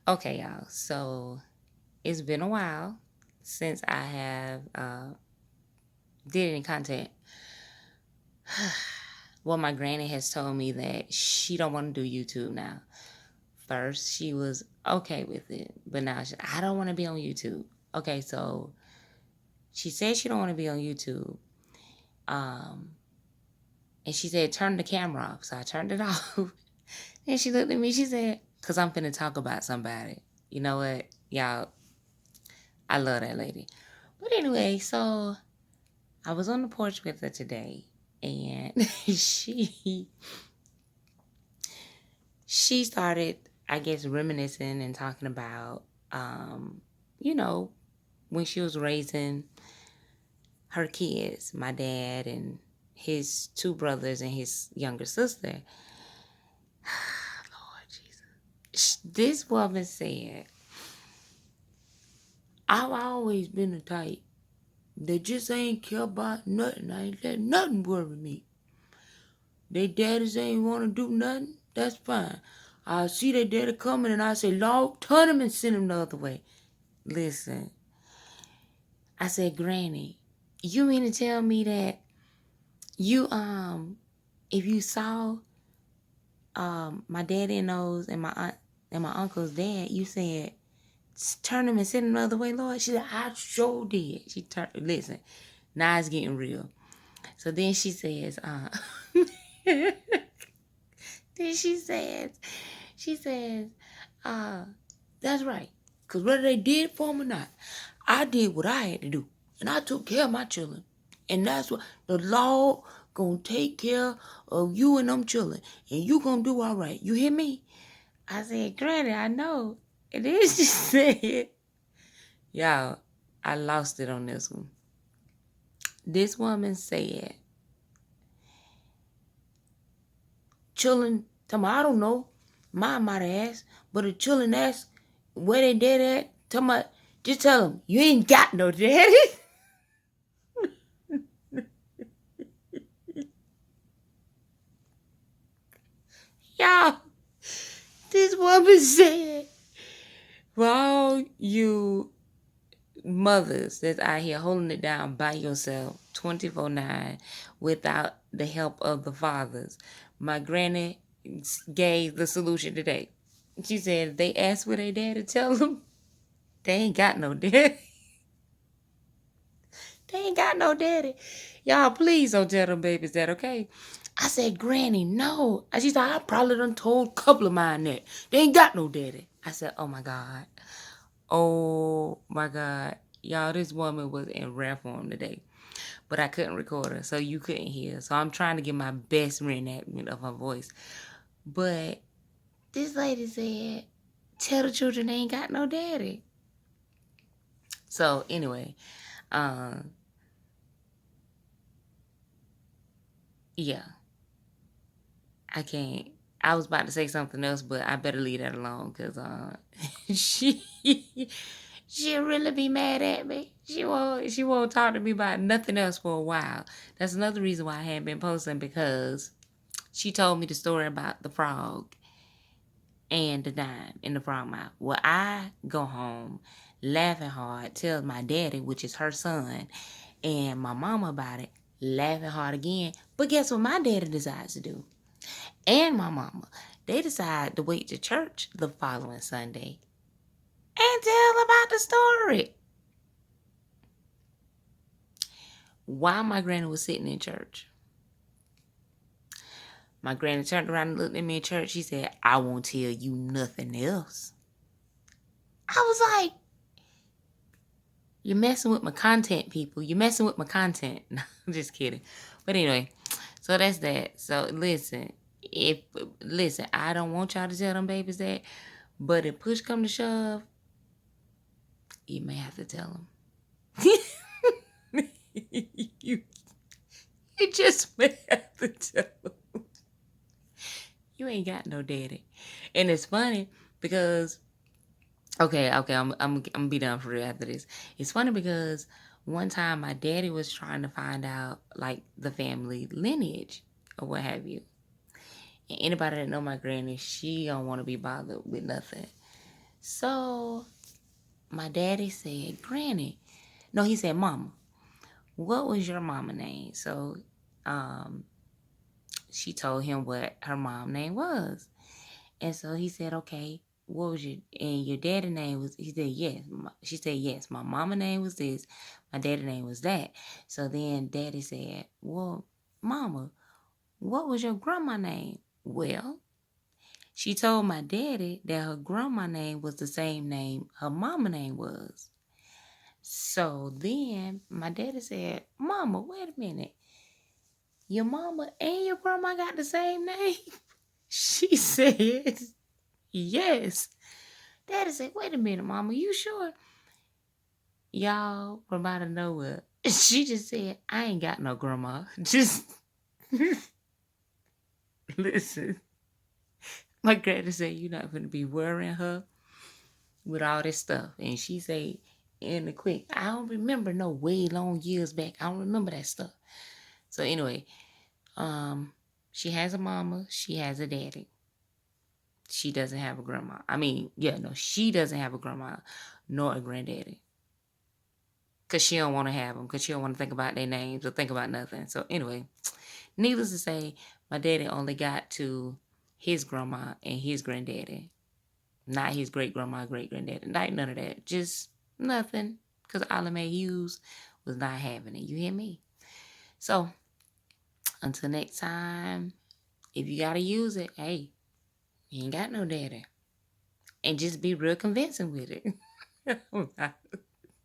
Okay, y'all. So it's been a while since I have did any content. Well, my granny has told me that she don't want to do YouTube now. First, she was okay with it, but now I don't want to be on YouTube. Okay, so she said she don't want to be on YouTube. Um, and she said turn the camera off. So I turned it off. And she looked at me. She said, "Cause I'm finna talk about somebody." You know what, y'all? I love that lady. But anyway, so I was on the porch with her today, and she started, I guess, reminiscing and talking about, you know, when she was raising her kids, my dad and his two brothers and his younger sister. Lord Jesus, this woman said, "I've always been the type that just ain't care about nothing. I ain't let nothing worry me. They daddies ain't want to do nothing. That's fine. I see their daddy coming and I say, Lord, turn him and send him the other way." Listen, I said, "Granny, you mean to tell me that you, if you saw, my daddy and those and my aunt and my uncle's dad, you said, turn him and send him the other way, Lord?" She said, "I sure did." She turned, listen, now it's getting real. So then she says, then she says, uh, "That's right. Because whether they did for him or not, I did what I had to do. And I took care of my children. And that's what the law gonna take care of you and them children. And you gonna do all right. You hear me?" I said, "Granny, I know." And then she said, y'all, I lost it on this one. This woman said, children, tell me, I don't know. Mom might have asked, but the children asked where they dead at. Tell me, just tell them, you ain't got no daddy. Y'all, this woman said, for all you mothers that's out here holding it down by yourself 24/9 without the help of the fathers, my granny gave the solution today. She said, if they ask where they daddy, tell them they ain't got no daddy. They ain't got no daddy. Y'all, please don't tell them babies that, okay? I said, "Granny, no." She said, "I probably done told a couple of mine that. They ain't got no daddy." I said, "Oh my God. Oh my God." Y'all, this woman was in rare form today. But I couldn't record her, so you couldn't hear. So I'm trying to get my best reenactment of her voice. But this lady said, tell the children they ain't got no daddy. So anyway, um, yeah, I can't. I was about to say something else, but I better leave that alone because she she'll really be mad at me. She won't talk to me about nothing else for a while. That's another reason why I haven't been posting, because she told me the story about the frog and the dime in the frog mouth. Well, I go home laughing hard, tell my daddy, which is her son, and my mama about it, laughing hard again. But guess what my daddy decides to do? And my mama. They decide to wait to church the following Sunday and tell about the story. While my granny was sitting in church, my granny turned around and looked at me in church. She said, "I won't tell you nothing else." I was like, you're messing with my content, people. You're messing with my content. No, I'm just kidding. But anyway, so that's that. So listen, I don't want y'all to tell them babies that, but if push come to shove, you may have to tell them. you, you just may have to tell them. You ain't got no daddy. And it's funny because okay, I'm gonna be done for real after this. It's funny because one time my daddy was trying to find out like the family lineage or what have you. And anybody that know my granny, she don't want to be bothered with nothing. So my daddy said, Granny. No, he said, Mama, what was your mama name? So um, she told him what her mom name was. And so he said, okay, what was your daddy name was, he said, yes. She said, yes, my mama name was this, my daddy name was that. So then daddy said, well, Mama, what was your grandma name? Well, she told my daddy that her grandma name was the same name her mama name was. So then my daddy said, Mama, wait a minute. Your mama and your grandma got the same name? She said, yes. Daddy said, wait a minute, Mama, you sure? Y'all, from out of nowhere, she just said, I ain't got no grandma. Just listen. My granny said, you're not going to be worrying her with all this stuff. And she said, in the quick, I don't remember no way long years back. I don't remember that stuff. So anyway, she has a mama. She has a daddy. She doesn't have a grandma. I mean, yeah, no, she doesn't have a grandma nor a granddaddy. Because she don't want to have them. Because she don't want to think about their names or think about nothing. So anyway, needless to say, my daddy only got to his grandma and his granddaddy. Not his great-grandma, great-granddaddy. Not none of that. Just nothing. Because Alame Hughes was not having it. You hear me? So, until next time, if you got to use it, hey, you ain't got no daddy. And just be real convincing with it.